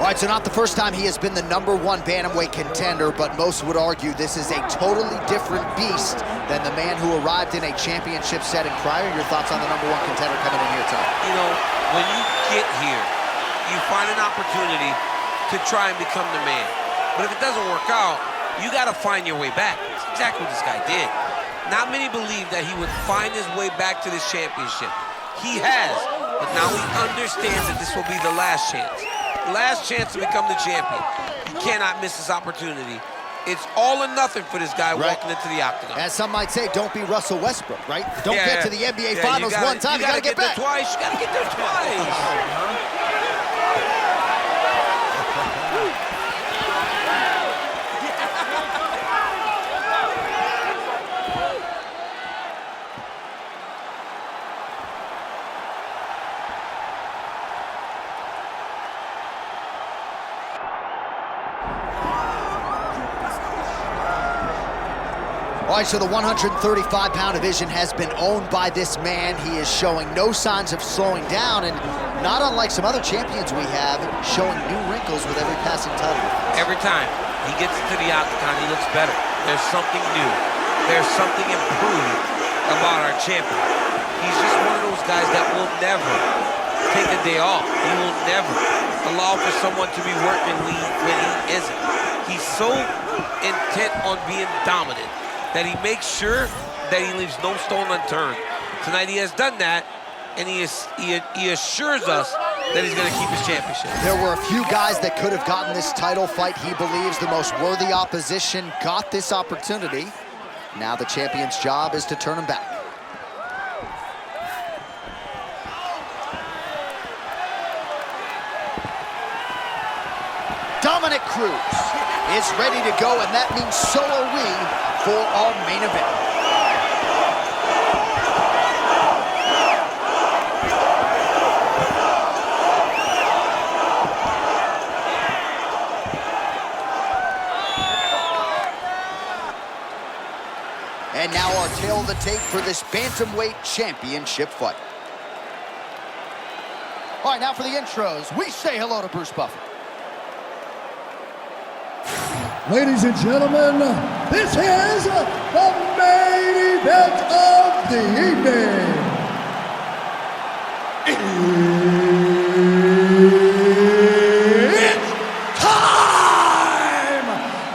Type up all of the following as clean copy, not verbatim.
All right, so not the first time he has been the #1 bantamweight contender, but most would argue this is a totally different beast than the man who arrived in a championship setting prior. Your thoughts on the #1 contender coming in here tonight? You know, when you get here, you find an opportunity to try and become the man. But if it doesn't work out, you got to find your way back. That's exactly what this guy did. Not many believe that he would find his way back to this championship. He has, but now he understands that this will be the last chance. Last chance to become the champion. He cannot miss this opportunity. It's all or nothing for this guy walking into the octagon. As some might say, don't be Russell Westbrook, right? Don't get to the NBA Finals one time, you gotta get back. There twice. You gotta get there twice. All right, so the 135-pound division has been owned by this man. He is showing no signs of slowing down, and not unlike some other champions we have, showing new wrinkles with every passing title. Every time he gets into the octagon, he looks better. There's something new. There's something improved about our champion. He's just one of those guys that will never take a day off. He will never allow for someone to be working when he isn't. He's so intent on being dominant that he makes sure that he leaves no stone unturned. Tonight he has done that, and he assures us that he's gonna keep his championship. There were a few guys that could have gotten this title fight. He believes the most worthy opposition got this opportunity. Now the champion's job is to turn him back. Dominick Cruz is ready to go, and that means so are we for our main event. And now our tail of the tape for this bantamweight championship fight. All right, now for the intros, we say hello to Bruce Buffer. Ladies and gentlemen, this is the main event of the evening. It's time!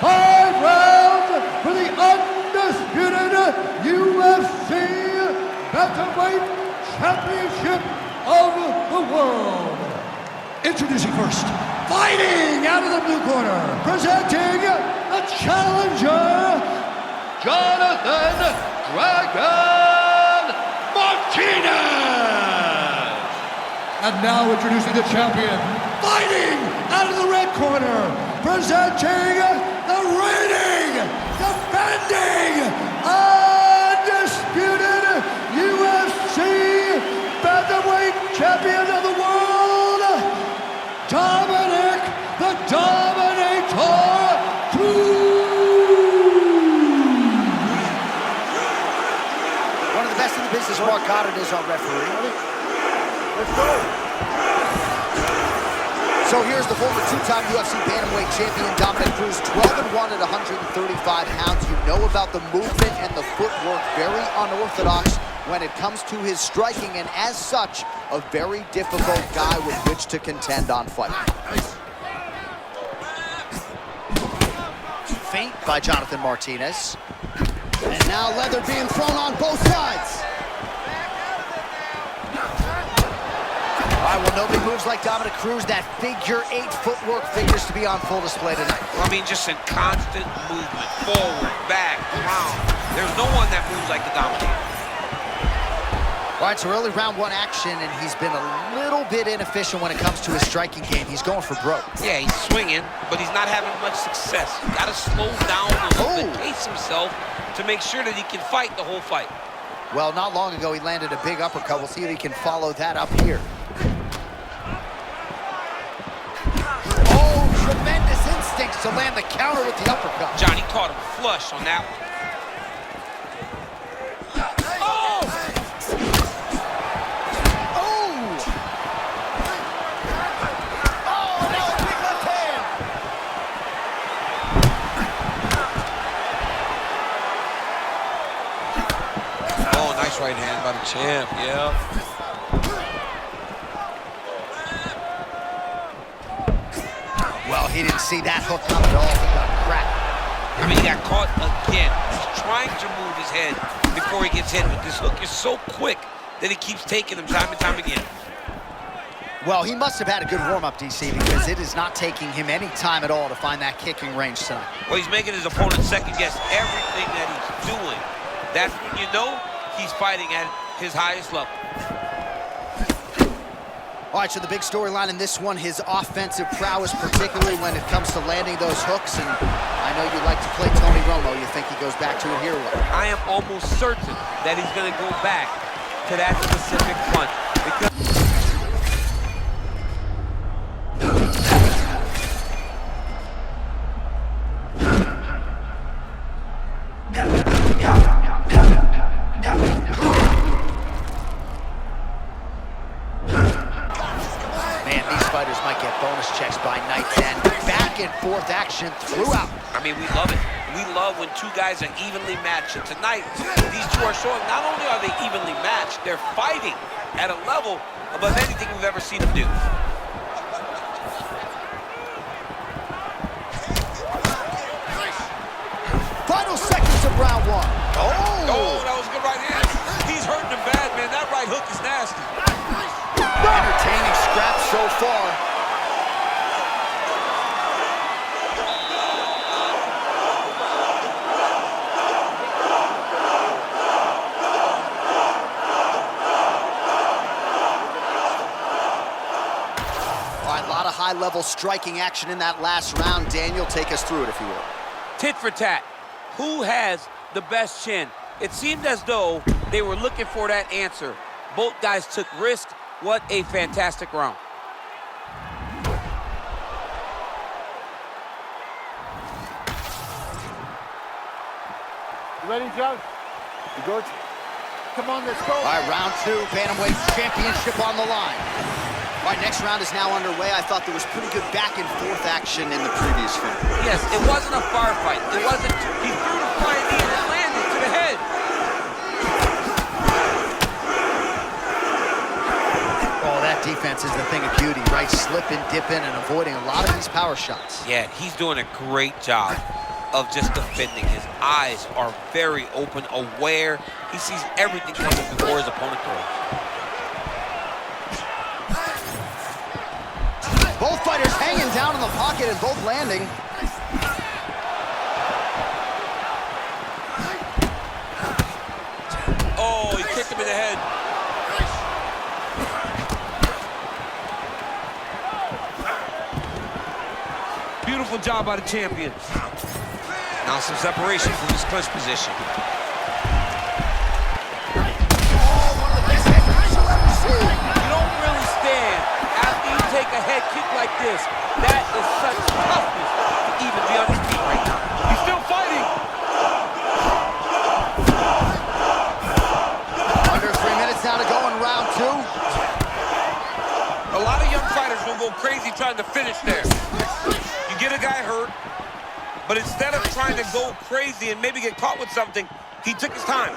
5 rounds for the undisputed UFC Bantamweight Championship of the world. Introducing first, fighting out of the blue corner, presenting the challenger, Jonathan "Dragon" Martinez. And now introducing the champion, fighting out of the red corner, presenting the reigning, defending, undisputed UFC Bantamweight Champion of the world, Dominick the Dominator Cruz. One of the best in the business, Mark Goddard, is our referee. Let's go. So here's the former two-time UFC Bantamweight champion, Dominick Cruz, 12-1 at 135 pounds. You know about the movement and the footwork, very unorthodox when it comes to his striking, and as such, a very difficult guy with which to contend on fight. Feint by Jonathan Martinez. And now leather being thrown on both sides. All right, well, nobody moves like Dominick Cruz. That figure-8 footwork figures to be on full display tonight. I mean, just in constant movement, forward, back, around. There's no one that moves like the Dominator. All right, so early round 1 action, and he's been a little bit inefficient when it comes to his striking game. He's going for broke. Yeah, he's swinging, but he's not having much success. He's got to slow down a little bit, pace himself to make sure that he can fight the whole fight. Well, not long ago, he landed a big uppercut. We'll see if he can follow that up here. Oh, tremendous instincts to land the counter with the uppercut. Johnny caught him flush on that one. right hand by the champ, yeah. Well, he didn't see that hook come at all. He got cracked. I mean, he got caught again. He's trying to move his head before he gets hit, but this hook is so quick that he keeps taking him time and time again. Well, he must have had a good warm-up, DC, because it is not taking him any time at all to find that kicking range tonight. Well, he's making his opponent second-guess everything that he's doing. That's when you know he's fighting at his highest level. All right, so the big storyline in this one, his offensive prowess, particularly when it comes to landing those hooks. And I know you like to play Tony Romo. You think he goes back to it here? I am almost certain that he's going to go back to that specific punch. Because fighters might get bonus checks by night 10. Back and forth action throughout. I mean, we love it. We love when two guys are evenly matched. And tonight, these two are showing not only are they evenly matched, they're fighting at a level above anything we've ever seen them do. Final seconds of round one. Oh, that was a good right hand. He's hurting him bad, man. That right hook is nasty. Entertaining scrap so far. All right, a lot of high-level striking action in that last round. Daniel, take us through it, if you will. Tit for tat. Who has the best chin? It seemed as though they were looking for that answer. Both guys took risks. What a fantastic round. You ready, Joe? You good? Come on, let's go. All right, round two, Bantamweight Championship on the line. All right, next round is now underway. I thought there was pretty good back and forth action in the previous fight. Yes, it wasn't a firefight. It wasn't, he threw the flying knee and it landed to the head. Oh, that defense is the thing of beauty, right? Slipping, dipping, and avoiding a lot of these power shots. Yeah, he's doing a great job of just defending. His eyes are very open, aware. He sees everything coming before his opponent throws. Both fighters hanging down in the pocket and both landing. Oh, he kicked him in the head. Beautiful job by the champion. Now some separation from his clinch position. You don't really stand after you take a head kick like this. That is such toughness to even be on his feet right now. He's still fighting. Under 3 minutes now to go in round two. A lot of young fighters will go crazy trying to finish there. You get a guy hurt, but instead of trying to go crazy and maybe get caught with something, he took his time.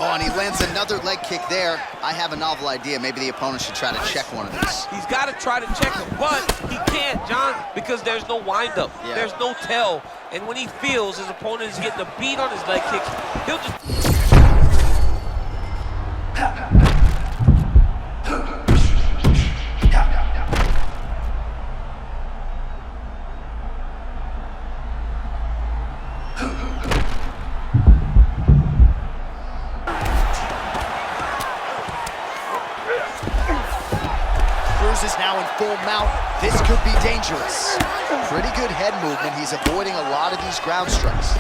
Oh, and he lands another leg kick there. I have a novel idea. Maybe the opponent should try to check one of these. He's got to try to check him, but he can't, John, because there's no windup. Yeah. There's no tell. And when he feels his opponent is getting a beat on his leg kicks, he'll just... Cruz is now in full mount. This could be dangerous. Pretty good head movement. He's avoiding a lot of these ground strikes.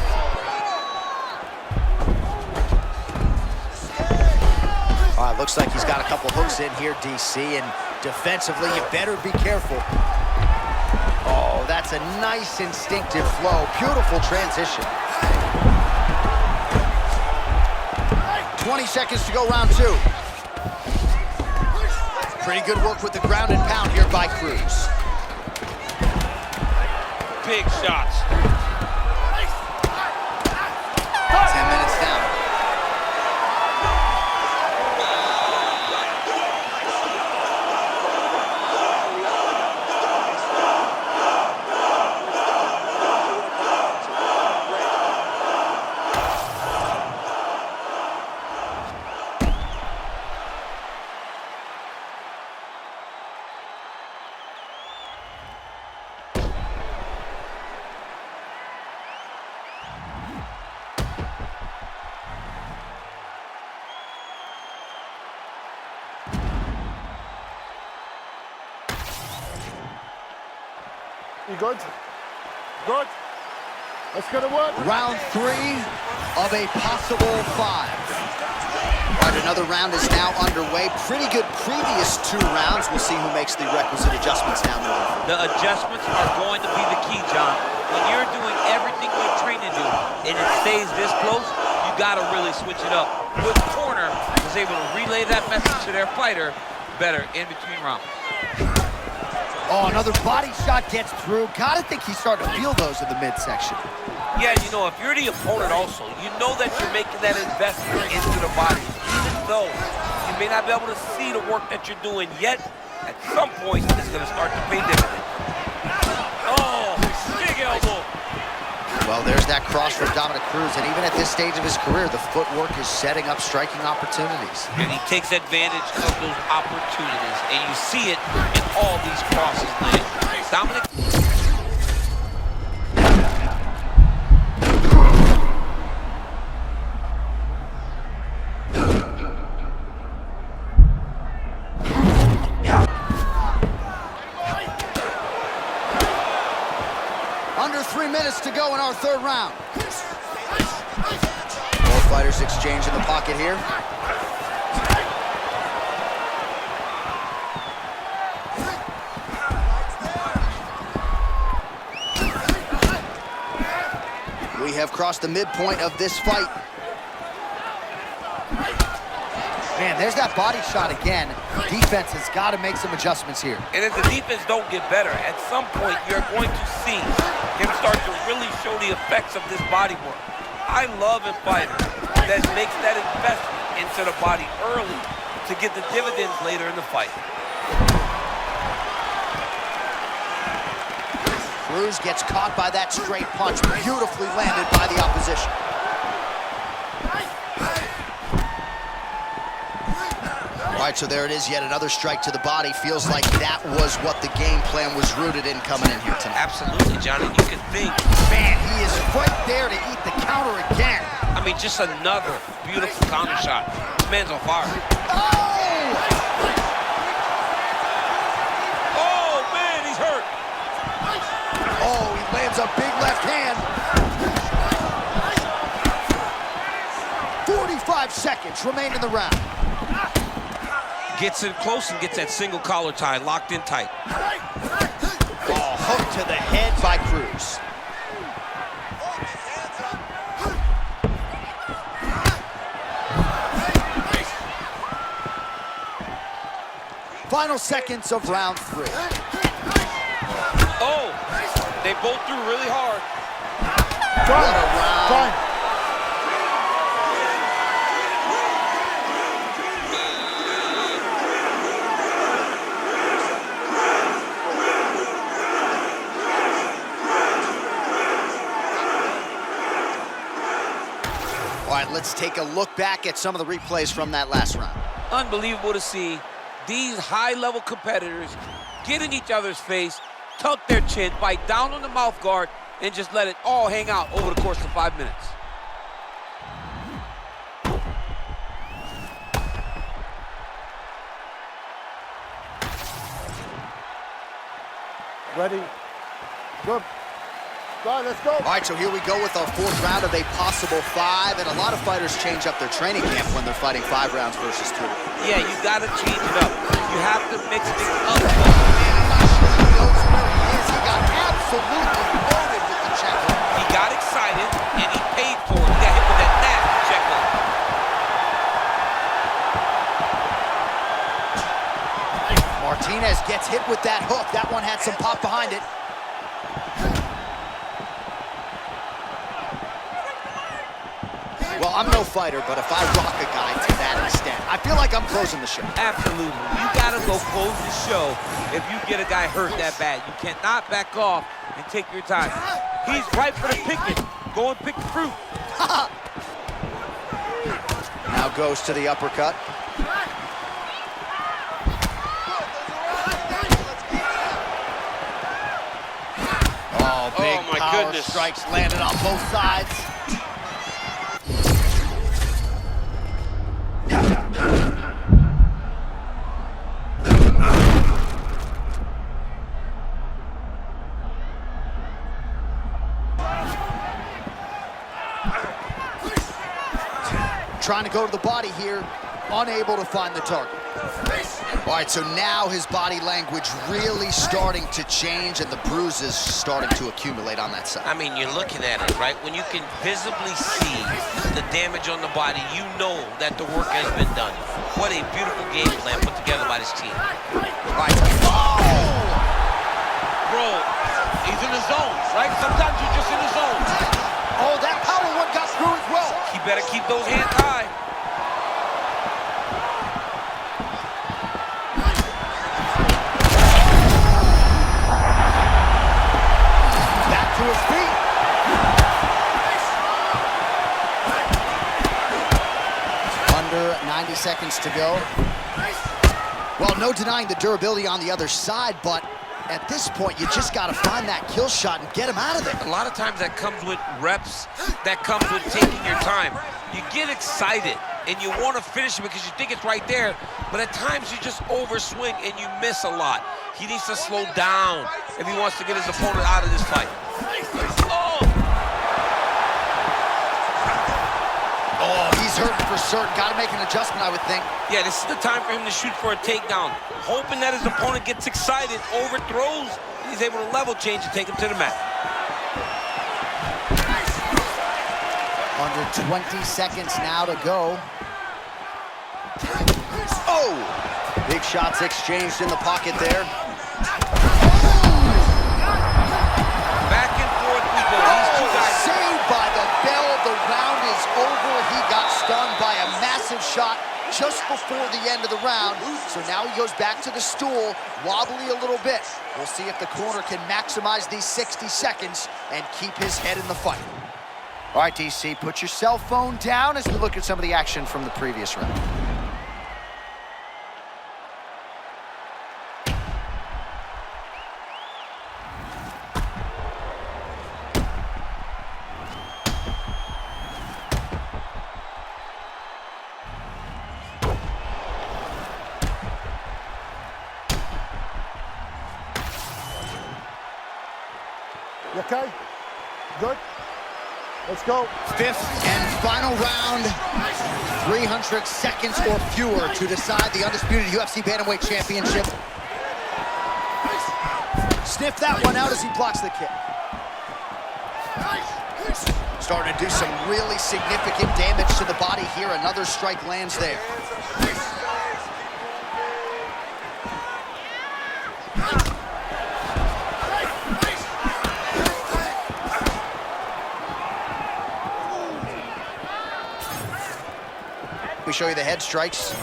All right, looks like he's got a couple hooks in here, DC, and defensively, you better be careful. Oh, that's a nice instinctive flow. Beautiful transition. 20 seconds to go, round 2. Pretty good work with the ground and pound here by Cruz. Big shots. 10 minutes down. You good? Good. That's gonna work. Round 3 of a possible 5. All right, another round is now underway. Pretty good previous 2 rounds. We'll see who makes the requisite adjustments now moving forward. The adjustments are going to be the key, John. When you're doing everything you're trained to do and it stays this close, you gotta really switch it up. Which corner was able to relay that message to their fighter better in between rounds. Oh, another body shot gets through. Gotta think he's starting to feel those in the midsection. Yeah, you know, if you're the opponent also, you know that you're making that investment into the body. Even though you may not be able to see the work that you're doing yet, at some point, it's gonna start to pay dividends. Oh, big elbow. Well, there's that cross from Dominick Cruz, and even at this stage of his career, the footwork is setting up striking opportunities. And he takes advantage of those opportunities, and you see it in all these crosses, man. Dominick. Under 3 minutes to go in our 3rd round. Both fighters exchange in the pocket here. We have crossed the midpoint of this fight. Man, there's that body shot again. Defense has got to make some adjustments here. And if the defense don't get better, at some point you're going to see him start to really show the effects of this body work. I love a fighter that makes that investment into the body early to get the dividends later in the fight. Cruz gets caught by that straight punch, beautifully landed by the opposition. All right, so there it is, yet another strike to the body. Feels like that was what the game plan was rooted in coming in here tonight. Absolutely, Johnny. You can think. Man, he is right there to eat the counter again. I mean, just another beautiful counter shot. This man's on fire. Oh, man, he's hurt. Oh, he lands a big left hand. 45 seconds remain in the round. Gets in close and gets that single collar tie locked in tight. Oh, hook to the head by Cruz. Final seconds of round 3. Oh, they both threw really hard. What a round. Fine. All right, let's take a look back at some of the replays from that last round. Unbelievable to see these high-level competitors get in each other's face, tuck their chin, bite down on the mouth guard, and just let it all hang out over the course of 5 minutes. Ready? Good. Go on, let's go. All right, so here we go with our 4th round of a possible 5, and a lot of fighters change up their training camp when they're fighting 5 rounds versus 2. Yeah, you gotta change it up. You have to mix things up. Man, I'm not sure he knows where he is. He got absolutely loaded with the checkpoint. He got excited, and he paid for it. He got hit with that nasty checkpoint. Martinez gets hit with that hook. That one had some pop behind it. Well, I'm no fighter, but if I rock a guy to that extent, I feel like I'm closing the show. Absolutely. You gotta go close the show if you get a guy hurt that bad. You cannot back off and take your time. He's ripe for the picking. Go and pick the fruit. Now goes to the uppercut. Oh, big my power goodness. strikes landed on both sides. Trying to go to the body here, unable to find the target. All right, so now his body language really starting to change and the bruises starting to accumulate on that side. I mean, you're looking at it, right? When you can visibly see the damage on the body, you know that the work has been done. What a beautiful game plan put together by this team. All right. Oh! Bro, he's in the zone, right? Sometimes you're just in the zone. Oh, that power one got through as well. He better keep those hands high. Back to his feet. Under 90 seconds to go. Well, no denying the durability on the other side, but at this point, you just got to find that kill shot and get him out of there. A lot of times that comes with reps, that comes with taking your time. You get excited and you want to finish it because you think it's right there, but at times you just overswing and you miss a lot. He needs to slow down if he wants to get his opponent out of this fight. Oh, he's hurting for certain. Got to make an adjustment, I would think. Yeah, this is the time for him to shoot for a takedown, hoping that his opponent gets excited, overthrows, and he's able to level change and take him to the mat. Under 20 seconds now to go. Oh! Big shots exchanged in the pocket there. Back and forth we go. These two guys. Saved by the bell. The round is over. He got stunned by a massive shot just before the end of the round. So now he goes back to the stool, wobbly a little bit. We'll see if the corner can maximize these 60 seconds and keep his head in the fight. All right, DC, put your cell phone down as we look at some of the action from the previous round. You okay? Good? Let's go. Fifth and final round. 300 seconds or fewer to decide the undisputed UFC Bantamweight Championship. Sniff that one out as he blocks the kick. Starting to do some really significant damage to the body here. Another strike lands there. We show you the head strikes.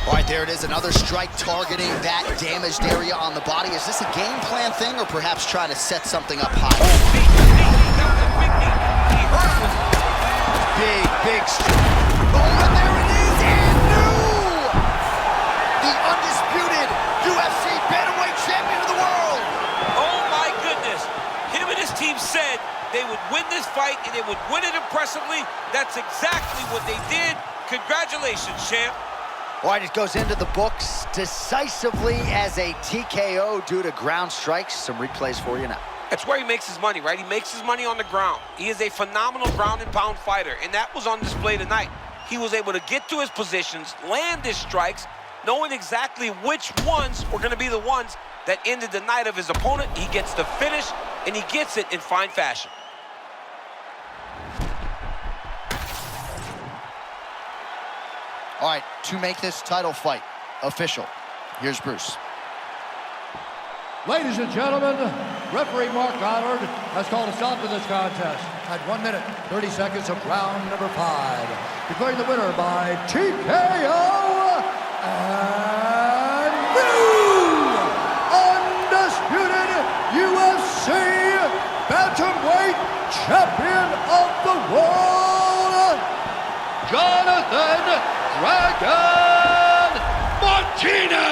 All right, there it is, another strike targeting that damaged area on the body. Is this a game plan thing or perhaps trying to set something up high? Big strike. Oh, and there it is, and new! The undisputed UFC Bantamweight Champion of the world! Oh my goodness. Him and his team said they would win this fight and they would win it impressively. That's exactly what they did. Congratulations, champ. All right, it goes into the books decisively as a TKO due to ground strikes. Some replays for you now. That's where he makes his money, right? He makes his money on the ground. He is a phenomenal ground and pound fighter, and that was on display tonight. He was able to get to his positions, land his strikes, knowing exactly which ones were going to be the ones that ended the night of his opponent. He gets the finish, and he gets it in fine fashion. All right, to make this title fight official, here's Bruce. Ladies and gentlemen, referee Mark Goddard has called a stop to this contest at 1 minute, 30 seconds of round number 5. Declaring the winner by TKO and new undisputed UFC bantamweight champion of the world, Jonathan Dragon Martinez.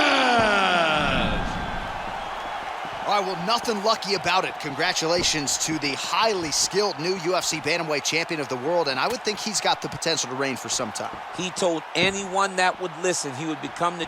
All right, well, nothing lucky about it. Congratulations to the highly skilled new UFC bantamweight champion of the world, and I would think he's got the potential to reign for some time. He told anyone that would listen he would become the